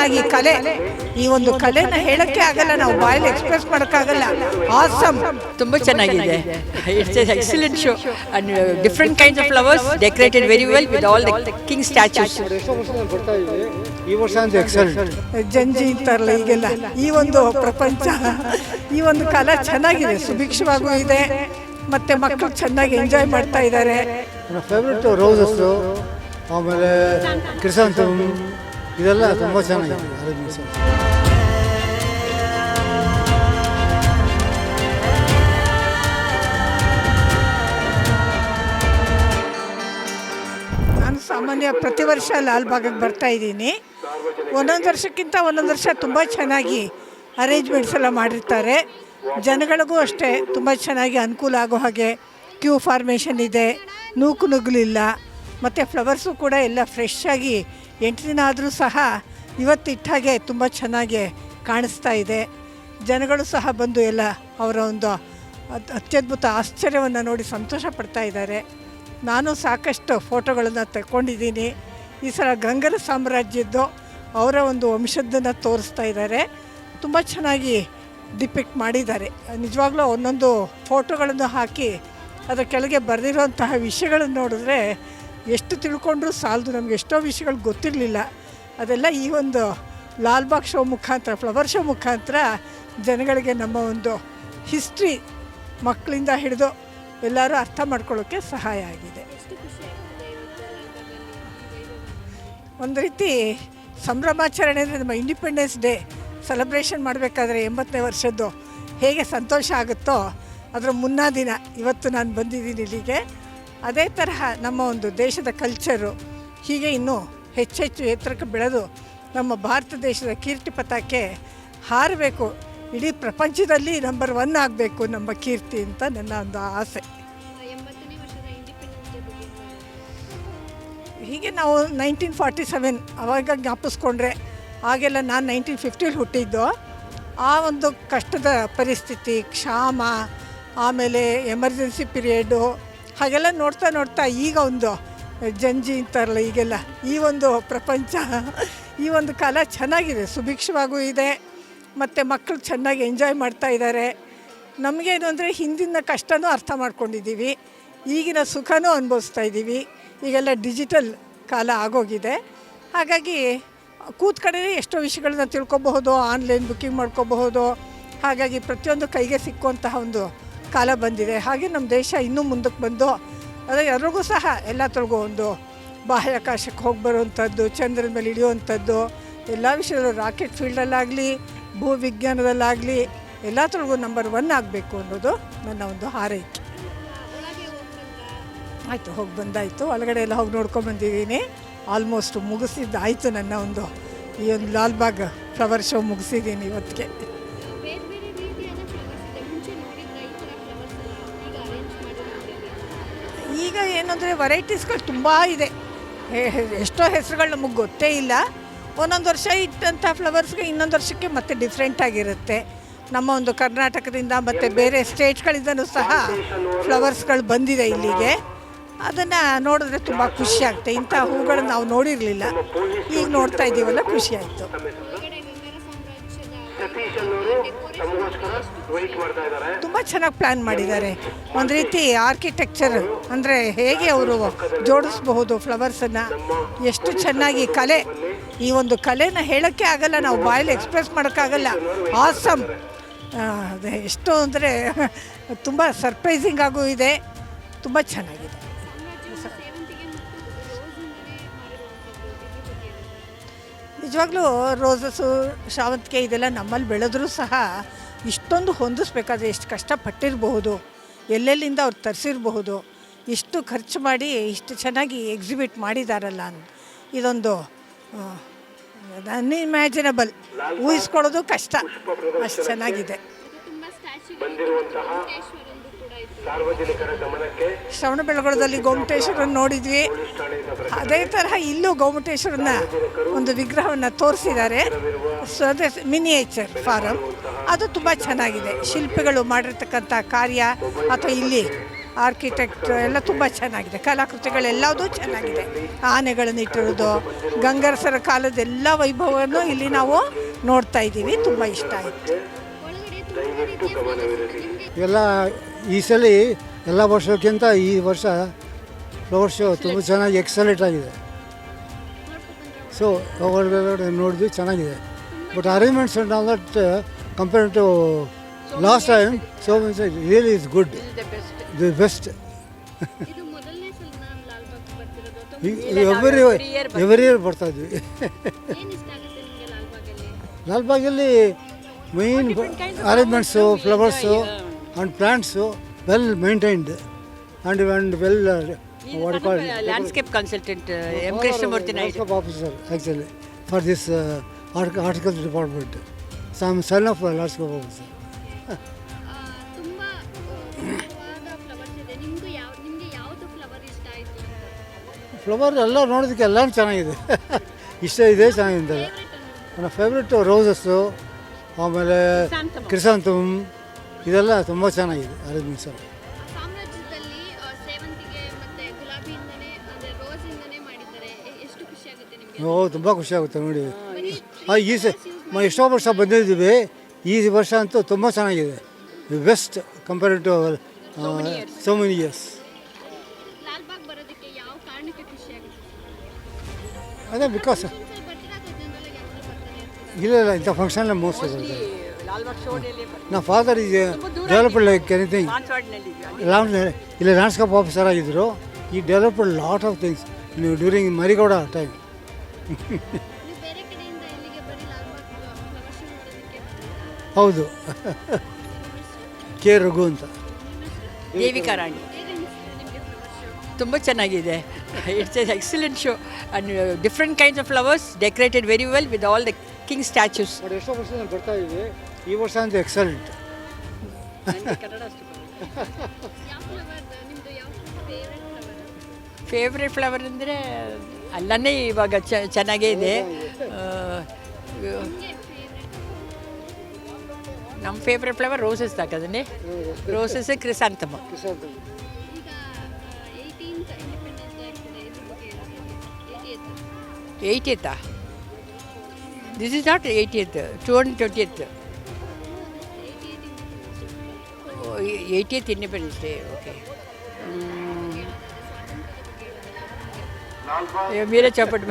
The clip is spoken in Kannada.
ಚೆನ್ನಾಗಿ ಕಲೆ, ಈ ಒಂದು ಕಲೆನ ಹೇಳಕ್ಕೆ ಆಗಲ್ಲ, ನಾವು ಬಾಯಲ್ಲಿ ಎಕ್ಸ್ಪ್ರೆಸ್ ಮಾಡೋಕ್ಕಾಗಲ್ಲ. ಆಸಮ್, ತುಂಬ ಚೆನ್ನಾಗಿದೆ. It's excellent show and different kinds of flowers decorated very well with all the king statues. ಈ ವರ್ಷ ಅಂತ ಎಕ್ಸಲೆಂಟ್. ಜಂಜಿ ಅಂತಾರಲ್ಲ ಈಗೆಲ್ಲ, ಈ ಒಂದು ಪ್ರಪಂಚ, ಈ ಒಂದು ಕಾಲ ಚೆನ್ನಾಗಿದೆ, ಸುಭಿಕ್ಷವಾಗೂ ಇದೆ, ಮತ್ತೆ ಮಕ್ಕಳು ಚೆನ್ನಾಗಿ ಎಂಜಾಯ್ ಮಾಡ್ತಾ ಇದ್ದಾರೆ. ನನ್ನ ಫೇವ್ರೆಟ್ ರೋಸಸ್ಸು, ಆಮೇಲೆ ಕ್ರಿಸಂಥಮ್, ಇದೆಲ್ಲ ತುಂಬ ಚೆನ್ನಾಗಿದೆ ಅರೇಂಜ್ಮೆಂಟ್ಸ್. ನಾನು ಸಾಮಾನ್ಯ ಪ್ರತಿ ವರ್ಷ ಲಾಲ್ಬಾಗಿಗೆ ಬರ್ತಾ ಇದ್ದೀನಿ. ಒಂದೊಂದು ವರ್ಷಕ್ಕಿಂತ ಒಂದೊಂದು ವರ್ಷ ತುಂಬ ಚೆನ್ನಾಗಿ ಅರೇಂಜ್ಮೆಂಟ್ಸ್ ಎಲ್ಲ ಮಾಡಿರ್ತಾರೆ. ಜನಗಳಿಗೂ ಅಷ್ಟೇ ತುಂಬ ಚೆನ್ನಾಗಿ ಅನುಕೂಲ ಆಗೋ ಹಾಗೆ ಕ್ಯೂ ಫಾರ್ಮೇಷನ್ ಇದೆ, ನೂಕು ನುಗ್ಗಲಿಲ್ಲ, ಮತ್ತು ಫ್ಲವರ್ಸು ಕೂಡ ಎಲ್ಲ ಫ್ರೆಶ್ ಆಗಿ 8 ದಿನ ಆದರೂ ಸಹ ಇವತ್ತಿಟ್ಟ ಹಾಗೆ ತುಂಬ ಚೆನ್ನಾಗಿ ಕಾಣಿಸ್ತಾ ಇದೆ. ಜನಗಳು ಸಹ ಬಂದು ಎಲ್ಲ ಅವರ ಒಂದು ಅತ್ಯದ್ಭುತ ಆಶ್ಚರ್ಯವನ್ನು ನೋಡಿ ಸಂತೋಷ ಪಡ್ತಾ ಇದ್ದಾರೆ. ನಾನು ಸಾಕಷ್ಟು ಫೋಟೋಗಳನ್ನು ತಗೊಂಡಿದ್ದೀನಿ. ಈ ಸಲ ಗಂಗರ ಸಾಮ್ರಾಜ್ಯದ್ದು ಅವರ ಒಂದು ವಂಶದ್ದನ್ನು ತೋರಿಸ್ತಾ ಇದ್ದಾರೆ. ತುಂಬ ಚೆನ್ನಾಗಿ ಡಿಪಿಕ್ಟ್ ಮಾಡಿದ್ದಾರೆ. ನಿಜವಾಗ್ಲೂ ಒಂದೊಂದು ಫೋಟೋಗಳನ್ನು ಹಾಕಿ ಅದರ ಕೆಳಗೆ ಬರೆದಿರುವಂತಹ ವಿಷಯಗಳನ್ನು ನೋಡಿದ್ರೆ ಎಷ್ಟು ತಿಳ್ಕೊಂಡ್ರೂ ಸಾಲದು. ನಮಗೆ ಎಷ್ಟೋ ವಿಷಯಗಳು ಗೊತ್ತಿರಲಿಲ್ಲ. ಅದೆಲ್ಲ ಈ ಒಂದು ಲಾಲ್ಬಾಗ್ ಶೋ ಮುಖಾಂತರ, ಫ್ಲವರ್ ಶೋ ಮುಖಾಂತರ ಜನಗಳಿಗೆ ನಮ್ಮ ಒಂದು ಹಿಸ್ಟ್ರಿ ಮಕ್ಕಳಿಂದ ಹಿಡಿದು ಎಲ್ಲರೂ ಅರ್ಥ ಮಾಡ್ಕೊಳ್ಳೋಕ್ಕೆ ಸಹಾಯ ಆಗಿದೆ. ಒಂದು ರೀತಿ ಸಂಭ್ರಮಾಚರಣೆ ಅಂದರೆ ನಮ್ಮ ಇಂಡಿಪೆಂಡೆನ್ಸ್ ಡೇ ಸೆಲೆಬ್ರೇಷನ್ ಮಾಡಬೇಕಾದ್ರೆ 80ನೇ ವರ್ಷದ್ದು ಹೇಗೆ ಸಂತೋಷ ಆಗುತ್ತೋ ಅದರ ಮುನ್ನಾ ದಿನ ಇವತ್ತು ನಾನು ಬಂದಿದ್ದೀನಿ ಇಲ್ಲಿಗೆ. ಅದೇ ತರಹ ನಮ್ಮ ಒಂದು ದೇಶದ ಕಲ್ಚರು ಹೀಗೆ ಇನ್ನೂ ಹೆಚ್ಚೆಚ್ಚು ಎತ್ತರಕ್ಕೆ ಬೆಳೆದು ನಮ್ಮ ಭಾರತ ದೇಶದ ಕೀರ್ತಿ ಪತಾಕೆ ಹಾರಬೇಕು, ಇಡೀ ಪ್ರಪಂಚದಲ್ಲಿ ನಂಬರ್ 1 ಆಗಬೇಕು ನಮ್ಮ ಕೀರ್ತಿ ಅಂತ ನನ್ನ ಒಂದು ಆಸೆ. ಹೀಗೆ ನಾವು 1947 ಅವಾಗ ಜ್ಞಾಪಿಸ್ಕೊಂಡ್ರೆ, ಆಗೆಲ್ಲ ನಾನು 1950 ಹುಟ್ಟಿದ್ದು. ಆ ಒಂದು ಕಷ್ಟದ ಪರಿಸ್ಥಿತಿ, ಕ್ಷಾಮ, ಆಮೇಲೆ ಎಮರ್ಜೆನ್ಸಿ ಪೀರಿಯಡ್ಡು ಹಾಗೆಲ್ಲ ನೋಡ್ತಾ ನೋಡ್ತಾ ಈಗ ಒಂದು ಜಂಜಿ ಅಂತಾರಲ್ಲ ಈಗೆಲ್ಲ, ಈ ಒಂದು ಪ್ರಪಂಚ, ಈ ಒಂದು ಕಾಲ ಚೆನ್ನಾಗಿದೆ, ಸುಭಿಕ್ಷವಾಗೂ ಇದೆ, ಮತ್ತು ಮಕ್ಕಳು ಚೆನ್ನಾಗಿ ಎಂಜಾಯ್ ಮಾಡ್ತಾ ಇದ್ದಾರೆ. ನಮಗೇನು ಅಂದರೆ ಹಿಂದಿನ ಕಷ್ಟನೂ ಅರ್ಥ ಮಾಡ್ಕೊಂಡಿದ್ದೀವಿ, ಈಗಿನ ಸುಖನೂ ಅನುಭವಿಸ್ತಾ ಇದ್ದೀವಿ. ಈಗೆಲ್ಲ ಡಿಜಿಟಲ್ ಕಾಲ ಆಗೋಗಿದೆ. ಹಾಗಾಗಿ ಕೂತ್ ಕಡೆ ಎಷ್ಟೋ ವಿಷಯಗಳನ್ನ ತಿಳ್ಕೊಬಹುದು, ಆನ್ಲೈನ್ ಬುಕ್ಕಿಂಗ್ ಮಾಡ್ಕೋಬಹುದು. ಹಾಗಾಗಿ ಪ್ರತಿಯೊಂದು ಕೈಗೆ ಸಿಕ್ಕುವಂತಹ ಒಂದು ಕಾಲ ಬಂದಿದೆ. ಹಾಗೆ ನಮ್ಮ ದೇಶ ಇನ್ನೂ ಮುಂದಕ್ಕೆ ಬಂದು ಅದೇ ಎಲ್ರಿಗೂ ಸಹ ಎಲ್ಲ ಥರಗೂ ಒಂದು ಬಾಹ್ಯಾಕಾಶಕ್ಕೆ ಹೋಗಿ ಬರುವಂಥದ್ದು, ಚಂದ್ರನ ಮೇಲೆ ಇಳಿಯುವಂಥದ್ದು, ಎಲ್ಲ ವಿಷಯದಲ್ಲೂ ರಾಕೆಟ್ ಫೀಲ್ಡಲ್ಲಾಗಲಿ, ಭೂವಿಜ್ಞಾನದಲ್ಲಾಗಲಿ ಎಲ್ಲ ಥರಗೂ ನಂಬರ್ 1 ಆಗಬೇಕು ಅನ್ನೋದು ನನ್ನ ಒಂದು ಹಾರೈಕೆ. ಆಯಿತು, ಹೋಗಿ ಬಂದಾಯಿತು. ಒಳಗಡೆ ಎಲ್ಲ ಹೋಗಿ ನೋಡ್ಕೊಂಡ್ಬಂದಿದ್ದೀನಿ. ಆಲ್ಮೋಸ್ಟ್ ಮುಗಿಸಿದ್ದಾಯಿತು. ನನ್ನ ಒಂದು ಈ ಒಂದು ಲಾಲ್ಬಾಗ್ ಫ್ಲವರ್ ಶೋ ಮುಗಿಸಿದ್ದೀನಿ ಇವತ್ತಿಗೆ. ಈಗ ಏನಂದರೆ ವೆರೈಟೀಸ್ಗಳು ತುಂಬ ಇದೆ. ಎಷ್ಟೋ ಹೆಸರುಗಳು ನಮಗೆ ಗೊತ್ತೇ ಇಲ್ಲ. ಒಂದೊಂದು ವರ್ಷ ಇಟ್ಟಂಥ ಫ್ಲವರ್ಸ್ಗೆ ಇನ್ನೊಂದು ವರ್ಷಕ್ಕೆ ಮತ್ತೆ ಡಿಫ್ರೆಂಟಾಗಿರುತ್ತೆ. ನಮ್ಮ ಒಂದು ಕರ್ನಾಟಕದಿಂದ ಮತ್ತು ಬೇರೆ ಸ್ಟೇಟ್ಗಳಿಂದನೂ ಸಹ ಫ್ಲವರ್ಸ್ಗಳು ಬಂದಿದೆ ಇಲ್ಲಿಗೆ. ಅದನ್ನು ನೋಡಿದ್ರೆ ತುಂಬ ಖುಷಿ ಆಗುತ್ತೆ. ಇಂಥ ಹೂಗಳನ್ನು ನಾವು ನೋಡಿರಲಿಲ್ಲ, ಈಗ ನೋಡ್ತಾ ಇದ್ದೀವಲ್ಲ, ಖುಷಿ ಆಯಿತು. ತುಂಬ ಚೆನ್ನಾಗಿ ಪ್ಲ್ಯಾನ್ ಮಾಡಿದ್ದಾರೆ. ಒಂದು ರೀತಿ ಆರ್ಕಿಟೆಕ್ಚರ್ ಅಂದರೆ ಹೇಗೆ ಅವರು ಜೋಡಿಸ್ಬಹುದು ಫ್ಲವರ್ಸನ್ನು, ಎಷ್ಟು ಚೆನ್ನಾಗಿ ಕಲೆ, ಈ ಒಂದು ಕಲೆನ ಹೇಳೋಕ್ಕೆ ಆಗಲ್ಲ, ನಾವು ಬಾಯಲ್ಲಿ ಎಕ್ಸ್ಪ್ರೆಸ್ ಮಾಡೋಕ್ಕಾಗಲ್ಲ. ಆಸಮ್, ಅದೇ ಎಷ್ಟು ಅಂದರೆ ತುಂಬ ಸರ್ಪ್ರೈಸಿಂಗ್ ಆಗೂ ಇದೆ, ತುಂಬ ಚೆನ್ನಾಗಿದೆ. ನಿಜವಾಗ್ಲೂ ರೋಸಸ್ಸು, ಶಾವಂತಿಗೆ ಇದೆಲ್ಲ ನಮ್ಮಲ್ಲಿ ಬೆಳೆದ್ರೂ ಸಹ ಇಷ್ಟೊಂದು ಹೊಂದಿಸ್ಬೇಕಾದ್ರೆ ಎಷ್ಟು ಕಷ್ಟಪಟ್ಟಿರಬಹುದು, ಎಲ್ಲೆಲ್ಲಿಂದ ಅವ್ರು ತರಿಸಿರಬಹುದು, ಇಷ್ಟು ಖರ್ಚು ಮಾಡಿ ಇಷ್ಟು ಚೆನ್ನಾಗಿ ಎಕ್ಸಿಬಿಟ್ ಮಾಡಿದಾರಲ್ಲ. ಇದೊಂದು ಅನ್ಇಮ್ಯಾಜಿನಬಲ್, ಊಹಿಸ್ಕೊಳ್ಳೋದು ಕಷ್ಟ, ಅಷ್ಟು ಚೆನ್ನಾಗಿದೆ. ಶ್ರವಣಬೆಳಗೊಳದಲ್ಲಿ ಗೋಮಟೇಶ್ವರನ ನೋಡಿದ್ವಿ. ಅದೇ ತರಹ ಇಲ್ಲೂ ಗೋಮಟೇಶ್ವರನ ಒಂದು ವಿಗ್ರಹವನ್ನು ತೋರಿಸಿದ್ದಾರೆ. ಸೊ ಅದೇ ಮಿನಿಯೇಚರ್ ಫಾರಮ್, ಅದು ತುಂಬ ಚೆನ್ನಾಗಿದೆ. ಶಿಲ್ಪಿಗಳು ಮಾಡಿರ್ತಕ್ಕಂಥ ಕಾರ್ಯ ಅಥವಾ ಇಲ್ಲಿ ಆರ್ಕಿಟೆಕ್ಟ್ ಎಲ್ಲ ತುಂಬ ಚೆನ್ನಾಗಿದೆ. ಕಲಾಕೃತಿಗಳೆಲ್ಲದೂ ಚೆನ್ನಾಗಿದೆ. ಆನೆಗಳನ್ನು ಇಟ್ಟಿರೋದು, ಗಂಗರಸರ ಕಾಲದ ಎಲ್ಲ ವೈಭವವನ್ನು ಇಲ್ಲಿ ನಾವು ನೋಡ್ತಾ ಇದ್ದೀವಿ. ತುಂಬ ಇಷ್ಟ ಆಯಿತು. ಎಲ್ಲ ಈ ಸಲ ಎಲ್ಲ ವರ್ಷಕ್ಕಿಂತ ಈ ವರ್ಷ ಫ್ಲವರ್ ಶೋ ತುಂಬ ಚೆನ್ನಾಗಿ ಎಕ್ಸಲೆಂಟ್ ಆಗಿದೆ. ಸೊ ಹೊರಗಡೆ ನೋಡಿದ್ವಿ, ಚೆನ್ನಾಗಿದೆ. But arrangements and all that compared to last time so really is good, the best. Every year ಬರ್ತಾ ಇದ್ವಿ. ಲಾಲ್ಬಾಗಲ್ಲಿ main arrangements, flowers and plants well maintained and well what you call landscape consultant M Krishnamurthy Naidu. Landscape officer actually for this horticulture department. So I'm son of a landscape officer. ತುಂಬಾ ಫ್ಲವರ್ಸ್ ಇದೆ. ನಿಮಗೆ ಯಾವುದು ಫ್ಲವರ್ ಇಷ್ಟ ಆಯಿತು? ಫ್ಲವರ್ ಎಲ್ಲ ನೋಡೋದಕ್ಕೆ ಎಲ್ಲ ಚೆನ್ನಾಗಿದೆ. ಇಷ್ಟ ಇದೆ, ಚೆನ್ನಾಗಿದೆ. ನನ್ನ ಫೇವ್ರೆಟ್ ರೋಸಸ್ಸು, ಆಮೇಲೆ ಕ್ರಿಸಾಂಥಮ್, ಇದೆಲ್ಲ ತುಂಬ ಚೆನ್ನಾಗಿದೆ ಅರೇಂಜ್ಮೆಂಟ್ಸ್. ಸಾಮ್ರಾಜ್ಯದಲ್ಲಿ ಸೇವಂತಿಗೆ ಮತ್ತು ಗುಲಾಬಿಯಿಂದನೇ ಅಂದರೆ ರೋಸಿಂದನೇ ಮಾಡಿದ್ದಾರೆ. ಎಷ್ಟು ಖುಷಿ ಆಗುತ್ತೆ ನಿಮಗೆ? ತುಂಬ ಖುಷಿ ಆಗುತ್ತೆ ನೋಡಿ. ಎಷ್ಟೋ ವರ್ಷ ಬಂದಿದ್ದೀವಿ, ಈ ವರ್ಷ ಅಂತೂ ತುಂಬ ಚೆನ್ನಾಗಿದೆ. Best compared to so many years. Lalbagh ಬರೋದಕ್ಕೆ ಯಾವ ಕಾರಣಕ್ಕೆ ಖುಷಿ ಆಗುತ್ತೆ? ಅದೇ ಬಿಕಾಸ್ ಬರ್ತೀರಾ ಅಥವಾ ಜನರಲ್ ಯಾವಾಗಲೂ ಬರ್ತಾನೆ ಇರ್ತೀರಾ? ಇಲ್ಲ ಇಂಥ ಫಂಕ್ಷನ್ಲೆ ಮೋಸ್ಟ್ ಬರ್ತದೆ. ಲಾಲ್ಬಾಗ್ ಶೋನಲ್ಲಿ ನಮ್ಮ father is developed like anything. ಇಲ್ಲಿ ಲ್ಯಾಂಡ್ಸ್ಕೇಪ್ ಆಫೀಸರ್ ಆಗಿದ್ದರು. ಈ developed lot of things during Marigowda time. ನೀವು ಬೇರೆ ಕಡೆಯಿಂದ ಇಲ್ಲಿಗೆ ಬರೀ ಲಾಲ್ಬಾಗ್ ಫ್ಲವರ್ ಶೋ ನೋಡೋದಕ್ಕೆ ಬರ್ತೀರಾ? ಹೌದು. ಕೆ ರಘು ಅಂತ. ದೇವಿಕಾ ರಾಣಿ. ಹೇಗೆ ಅನಿಸ್ತಿದೆ ನಿಮಗೆ ಫ್ಲವರ್ ಶೋ? ತುಂಬ ಚೆನ್ನಾಗಿದೆ. It's A excellent show and different kinds of flowers decorated very well with all the king statues. But ಎಷ್ಟೋ ವರ್ಷದಿಂದ ಬರ್ತಾ ಇದ್ವಿ, ಈ ವರ್ಷ ಅಂತೂ ಎಕ್ಸಲೆಂಟ್. ಯಾವ ಫ್ಲವರ್ ನಿಮ್ಮದು? ಯಾವ ಫೇವ್ರೆಟ್ ಫ್ಲವರ್? ಫೇವ್ರೆಟ್ ಫ್ಲವರ್ ಅಂದರೆ ಅಲ್ಲನೇ ಇವಾಗ ಚೆನ್ನಾಗೇ ಇದೆ. ನಿಮಗೆ ಫೇವ್ರೆಟ್? ನಮ್ಮ ಫೇವ್ರೆಟ್ ಫ್ಲವರ್ ರೋಸಸ್ ತಾಕದನ್ನೇ, ರೋಸಸ್ ಕ್ರಿಸಾಂಥಮ್. ಈಗ 18th ಇಂಡಿಪೆಂಡೆನ್ಸ್ ಡೇ ಆಗ್ತಿದೆ. ಇದ್ರ ಬಗ್ಗೆ ಹೇಳಿ. 80th. This is not 80th, 220th. 80th Independence Day, okay. मेरा चौपट